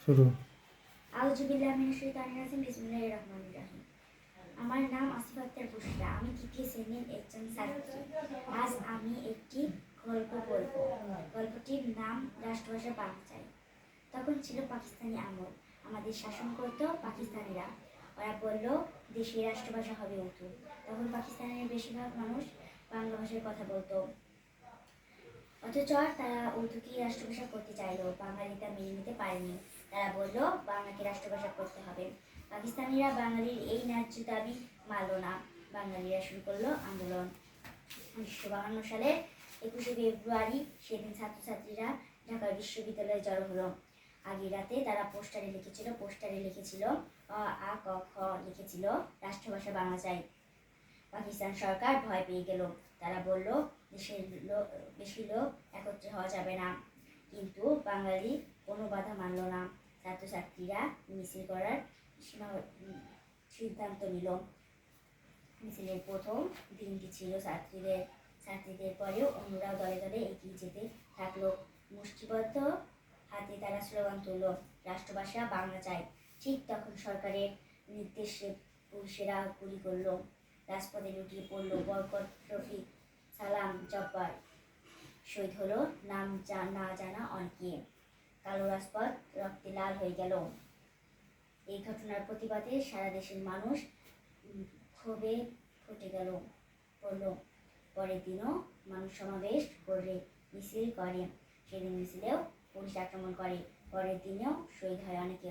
শুরু। আউযুবিল্লাহি মিনাশ শাইতানির রাজিম। বিসমিল্লাহির রহমানির রহিম। আমার নাম আসিফা আক্তার বুশরা। আমি তৃতীয় শ্রেণীর একজন ছাত্রী। আজ আমি একটি গল্প বলবো। গল্পটির নাম রাষ্ট্রভাষা বাংলা চাই। তখন ছিল পাকিস্তানি আমল। আমাদের শাসন করত পাকিস্তানিরা। ওরা বলল দেশের রাষ্ট্রভাষা হবে উর্দু। তখন পাকিস্তানের বেশিরভাগ মানুষ বাংলা ভাষায় কথা বলতো, অথচ তারা উর্দুকে রাষ্ট্রভাষা করতে চাইলো। বাঙালি তা মেনে নিতে পারেনি। তারা বলল বাংলাকে রাষ্ট্রভাষা করতে হবে। পাকিস্তানিরা বাঙালির এই ন্যায্য দাবি মানল না। বাঙালিরা শুরু করলো আন্দোলন। 1952 সালের 21শে ফেব্রুয়ারি সেদিন ছাত্রছাত্রীরা ঢাকা বিশ্ববিদ্যালয়ে জড়ো হলো। আগের রাতে তারা পোস্টারে লিখেছিল অ আ ক খ, লিখেছিল রাষ্ট্রভাষা বাংলা চাই। পাকিস্তান সরকার ভয় পেয়ে গেল। তারা বলল দেশের বেশি লোক একত্রে হওয়া যাবে না। কিন্তু বাঙালি কোনো বাধা মানল না। ছাত্রছাত্রীরা মিছিল করার সিদ্ধান্ত নিল। মিছিলের প্রথম দিনটি ছিল ছাত্রীদের পরেও অন্যরাও দলে দলে এগিয়ে যেতে থাকলো। মুষ্টিবদ্ধ হাতে তারা স্লোগান তুলল, রাষ্ট্রভাষা বাংলা চাই। ঠিক তখন সরকারের নির্দেশে পুলিশেরা গুলি করল। রাজপথে লুটিয়ে পড়ল বরকত, রফিক, সালাম, জব্বার। শহীদ হলো নাম না জানা অনেকে। কালো রাজপথ রক্তে লাল হয়ে গেল। এই ঘটনার প্রতিবাদে সারা দেশের মানুষ ক্ষোভে ফেটে পড়ল। পরের দিনও মানুষ সমাবেশ করে, মিছিল করে। সেদিন মিছিলেও পুলিশ আক্রমণ করে। পরের দিনেও শহীদ হয় অনেকে।